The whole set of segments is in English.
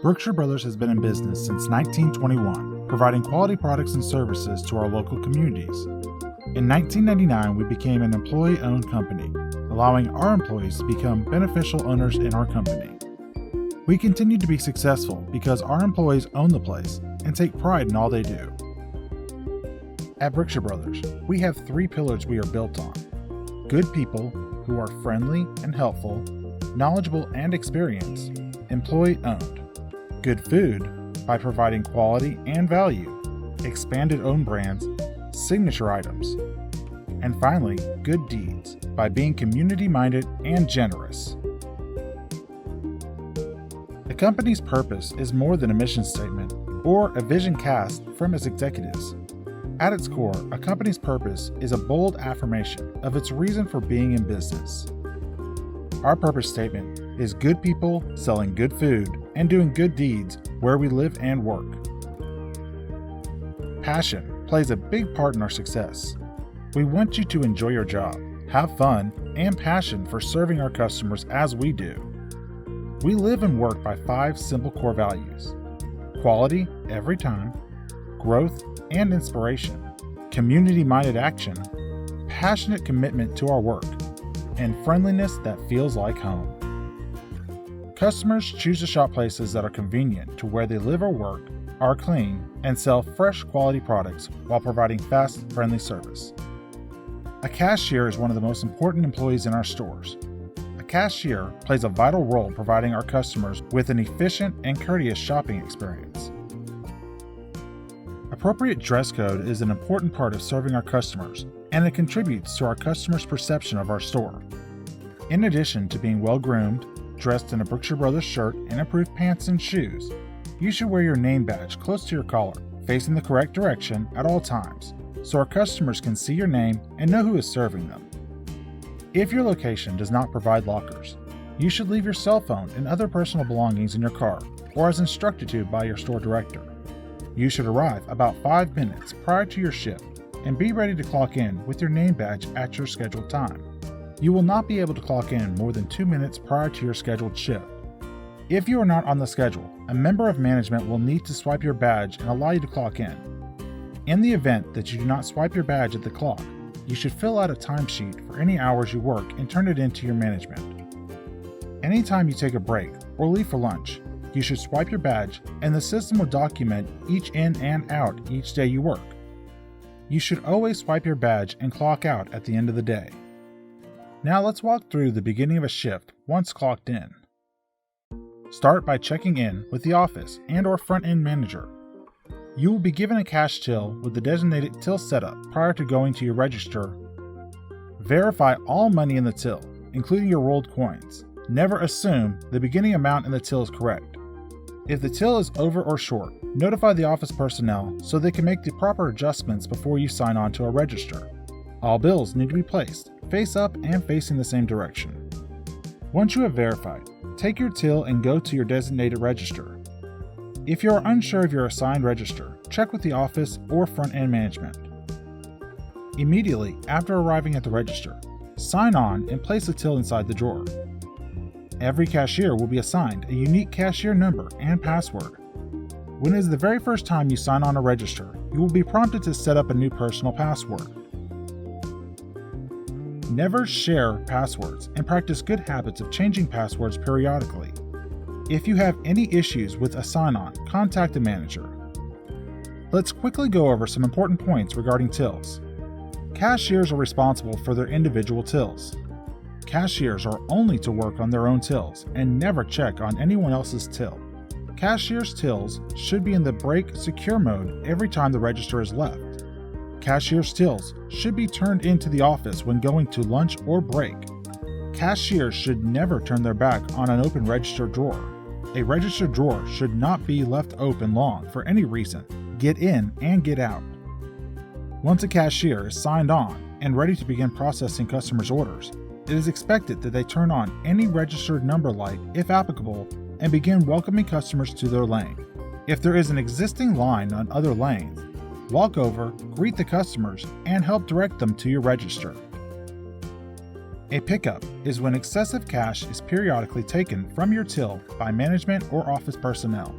Brookshire Brothers has been in business since 1921, providing quality products and services to our local communities. In 1999, we became an employee-owned company, allowing our employees to become beneficial owners in our company. We continue to be successful because our employees own the place and take pride in all they do. At Brookshire Brothers, we have 3 pillars we are built on: good people who are friendly and helpful, knowledgeable and experienced, employee-owned; good food by providing quality and value, expanded own brands, signature items; and finally, good deeds by being community-minded and generous. The company's purpose is more than a mission statement or a vision cast from its executives. At its core, a company's purpose is a bold affirmation of its reason for being in business. Our purpose statement is good people selling good food and doing good deeds where we live and work. Passion plays a big part in our success. We want you to enjoy your job, have fun, and passion for serving our customers as we do. We live and work by 5 simple core values: quality every time, growth and inspiration, community-minded action, passionate commitment to our work, and friendliness that feels like home. Customers choose to shop places that are convenient to where they live or work, are clean, and sell fresh quality products while providing fast, friendly service. A cashier is one of the most important employees in our stores. A cashier plays a vital role providing our customers with an efficient and courteous shopping experience. Appropriate dress code is an important part of serving our customers, and it contributes to our customers' perception of our store. In addition to being well-groomed, dressed in a Brookshire Brothers shirt and approved pants and shoes, you should wear your name badge close to your collar, facing the correct direction at all times, so our customers can see your name and know who is serving them. If your location does not provide lockers, you should leave your cell phone and other personal belongings in your car, or as instructed to by your store director. You should arrive about 5 minutes prior to your shift and be ready to clock in with your name badge at your scheduled time. You will not be able to clock in more than 2 minutes prior to your scheduled shift. If you are not on the schedule, a member of management will need to swipe your badge and allow you to clock in. In the event that you do not swipe your badge at the clock, you should fill out a timesheet for any hours you work and turn it in to your management. Anytime you take a break or leave for lunch, you should swipe your badge and the system will document each in and out each day you work. You should always swipe your badge and clock out at the end of the day. Now let's walk through the beginning of a shift once clocked in. Start by checking in with the office and/or front-end manager. You will be given a cash till with the designated till setup prior to going to your register. Verify all money in the till, including your rolled coins. Never assume the beginning amount in the till is correct. If the till is over or short, notify the office personnel so they can make the proper adjustments before you sign on to a register. All bills need to be placed face up and facing the same direction. Once you have verified, take your till and go to your designated register. If you are unsure of your assigned register, check with the office or front-end management. Immediately after arriving at the register, sign on and place the till inside the drawer. Every cashier will be assigned a unique cashier number and password. When it is the very first time you sign on a register, you will be prompted to set up a new personal password. Never share passwords and practice good habits of changing passwords periodically. If you have any issues with a sign-on, contact the manager. Let's quickly go over some important points regarding tills. Cashiers are responsible for their individual tills. Cashiers are only to work on their own tills and never check on anyone else's till. Cashiers' tills should be in the break secure mode every time the register is left. Cashiers' tills should be turned into the office when going to lunch or break. Cashiers should never turn their back on an open register drawer. A register drawer should not be left open long for any reason. Get in and get out. Once a cashier is signed on and ready to begin processing customers' orders, it is expected that they turn on any registered number light if applicable and begin welcoming customers to their lane. If there is an existing line on other lanes, walk over, greet the customers, and help direct them to your register. A pickup is when excessive cash is periodically taken from your till by management or office personnel.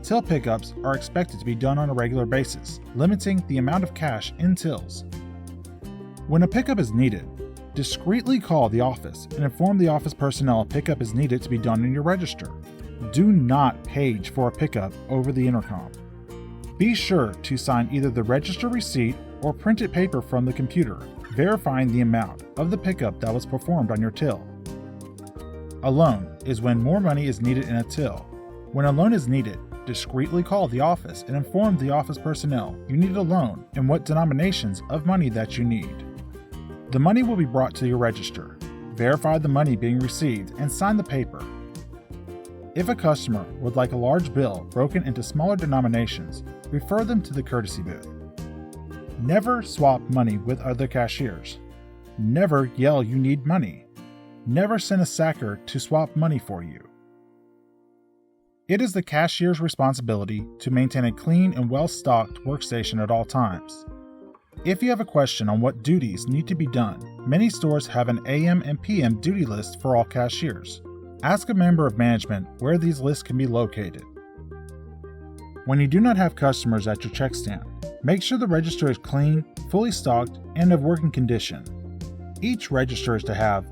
Till pickups are expected to be done on a regular basis, limiting the amount of cash in tills. When a pickup is needed, discreetly call the office and inform the office personnel a pickup is needed to be done in your register. Do not page for a pickup over the intercom. Be sure to sign either the register receipt or printed paper from the computer, verifying the amount of the pickup that was performed on your till. A loan is when more money is needed in a till. When a loan is needed, discreetly call the office and inform the office personnel you need a loan and what denominations of money that you need. The money will be brought to your register. Verify the money being received and sign the paper. If a customer would like a large bill broken into smaller denominations, refer them to the courtesy booth. Never swap money with other cashiers. Never yell you need money. Never send a sacker to swap money for you. It is the cashier's responsibility to maintain a clean and well-stocked workstation at all times. If you have a question on what duties need to be done, many stores have an AM and PM duty list for all cashiers. Ask a member of management where these lists can be located. When you do not have customers at your check stand, make sure the register is clean, fully stocked, and of working condition. Each register is to have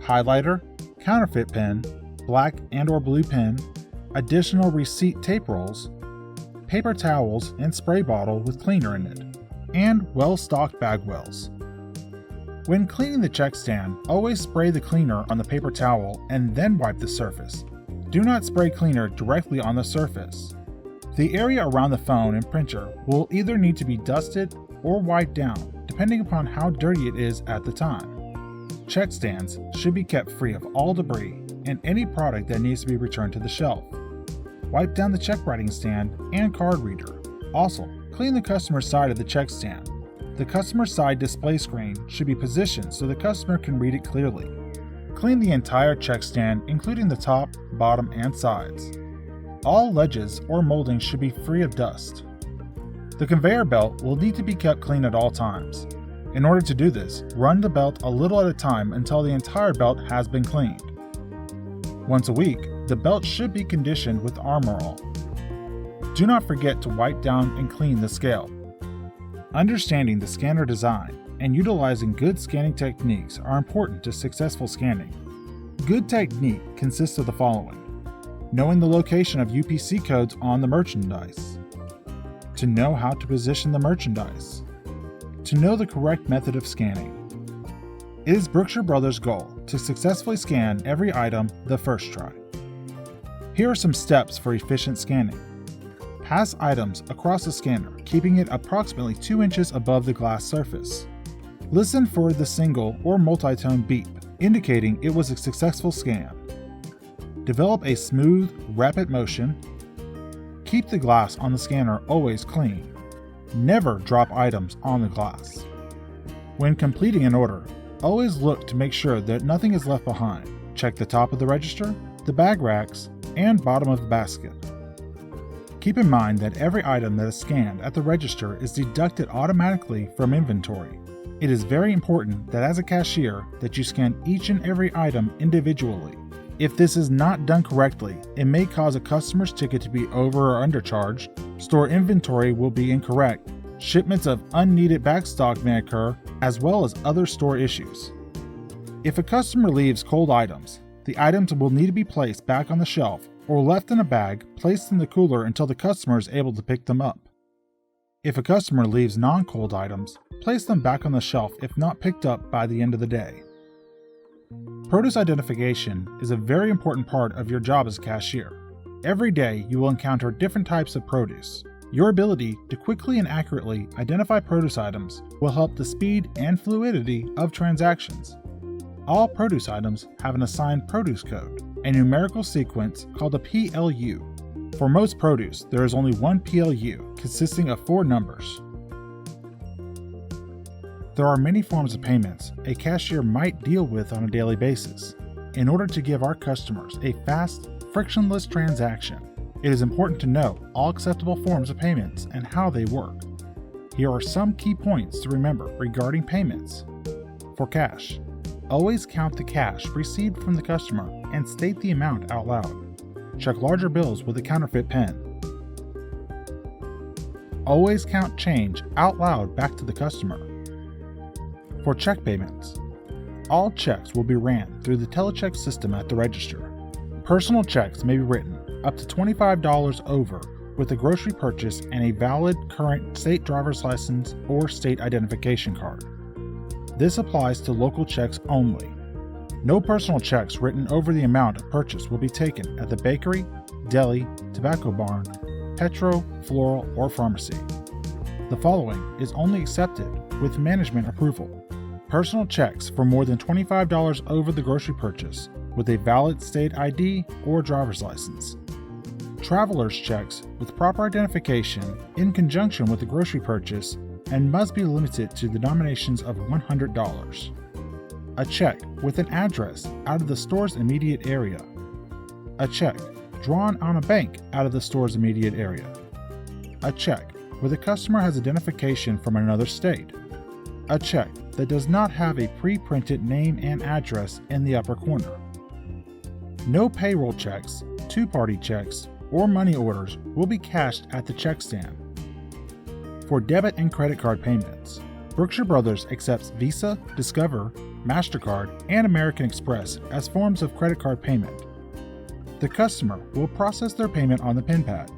highlighter, counterfeit pen, black and/or blue pen, additional receipt tape rolls, paper towels and spray bottle with cleaner in it, and well-stocked bag wells. When cleaning the check stand, always spray the cleaner on the paper towel and then wipe the surface. Do not spray cleaner directly on the surface. The area around the phone and printer will either need to be dusted or wiped down, depending upon how dirty it is at the time. Check stands should be kept free of all debris and any product that needs to be returned to the shelf. Wipe down the check writing stand and card reader. Also, clean the customer side of the check stand. The customer side display screen should be positioned so the customer can read it clearly. Clean the entire check stand, including the top, bottom, and sides. All ledges or moldings should be free of dust. The conveyor belt will need to be kept clean at all times. In order to do this, run the belt a little at a time until the entire belt has been cleaned. Once a week, the belt should be conditioned with Armor All. Do not forget to wipe down and clean the scale. Understanding the scanner design and utilizing good scanning techniques are important to successful scanning. Good technique consists of the following: knowing the location of UPC codes on the merchandise, to know how to position the merchandise, to know the correct method of scanning. It is Brookshire Brothers' goal to successfully scan every item the first try. Here are some steps for efficient scanning. Pass items across the scanner, keeping it approximately 2 inches above the glass surface. Listen for the single or multi-tone beep, indicating it was a successful scan. Develop a smooth, rapid motion. Keep the glass on the scanner always clean. Never drop items on the glass. When completing an order, always look to make sure that nothing is left behind. Check the top of the register, the bag racks, and bottom of the basket. Keep in mind that every item that is scanned at the register is deducted automatically from inventory. It is very important that as a cashier that you scan each and every item individually. If this is not done correctly, it may cause a customer's ticket to be over or undercharged, store inventory will be incorrect, shipments of unneeded backstock may occur, as well as other store issues. If a customer leaves cold items, the items will need to be placed back on the shelf or left in a bag placed in the cooler until the customer is able to pick them up. If a customer leaves non-cold items, place them back on the shelf if not picked up by the end of the day. Produce identification is a very important part of your job as a cashier. Every day you will encounter different types of produce. Your ability to quickly and accurately identify produce items will help the speed and fluidity of transactions. All produce items have an assigned produce code, a numerical sequence called a PLU. For most produce, there is only one PLU, consisting of 4 numbers. There are many forms of payments a cashier might deal with on a daily basis. In order to give our customers a fast, frictionless transaction, it is important to know all acceptable forms of payments and how they work. Here are some key points to remember regarding payments. For cash, Always count the cash received from the customer and state the amount out loud. Check larger bills with a counterfeit pen. Always count change out loud back to the customer. For check payments, all checks will be ran through the telecheck system at the register. Personal checks may be written up to $25 over with a grocery purchase and a valid current state driver's license or state identification card. This applies to local checks only. No personal checks written over the amount of purchase will be taken at the bakery, deli, tobacco barn, petro, floral, or pharmacy. The following is only accepted with management approval. Personal checks for more than $25 over the grocery purchase with a valid state ID or driver's license. Traveler's checks with proper identification in conjunction with the grocery purchase and must be limited to denominations of $100. A check with an address out of the store's immediate area. A check drawn on a bank out of the store's immediate area. A check where the customer has identification from another state. A check that does not have a pre-printed name and address in the upper corner. No payroll checks, two-party checks, or money orders will be cashed at the check stand. For debit and credit card payments, Brookshire Brothers accepts Visa, Discover, MasterCard, and American Express as forms of credit card payment. The customer will process their payment on the PIN pad.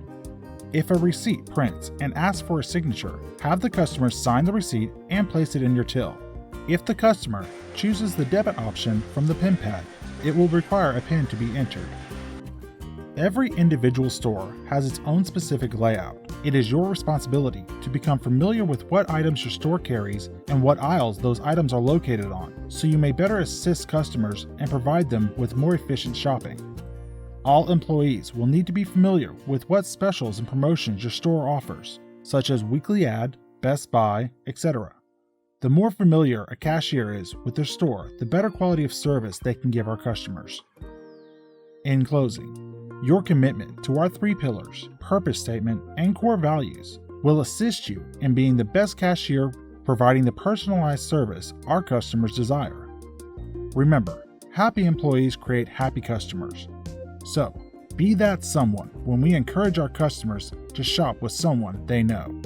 If a receipt prints and asks for a signature, have the customer sign the receipt and place it in your till. If the customer chooses the debit option from the PIN pad, it will require a PIN to be entered. Every individual store has its own specific layout. It is your responsibility to become familiar with what items your store carries and what aisles those items are located on, so you may better assist customers and provide them with more efficient shopping. All employees will need to be familiar with what specials and promotions your store offers, such as weekly ad, Best Buy, etc. The more familiar a cashier is with their store, the better quality of service they can give our customers. In closing, your commitment to our 3 pillars, purpose statement, and core values will assist you in being the best cashier, providing the personalized service our customers desire. Remember, happy employees create happy customers. So, be that someone when we encourage our customers to shop with someone they know.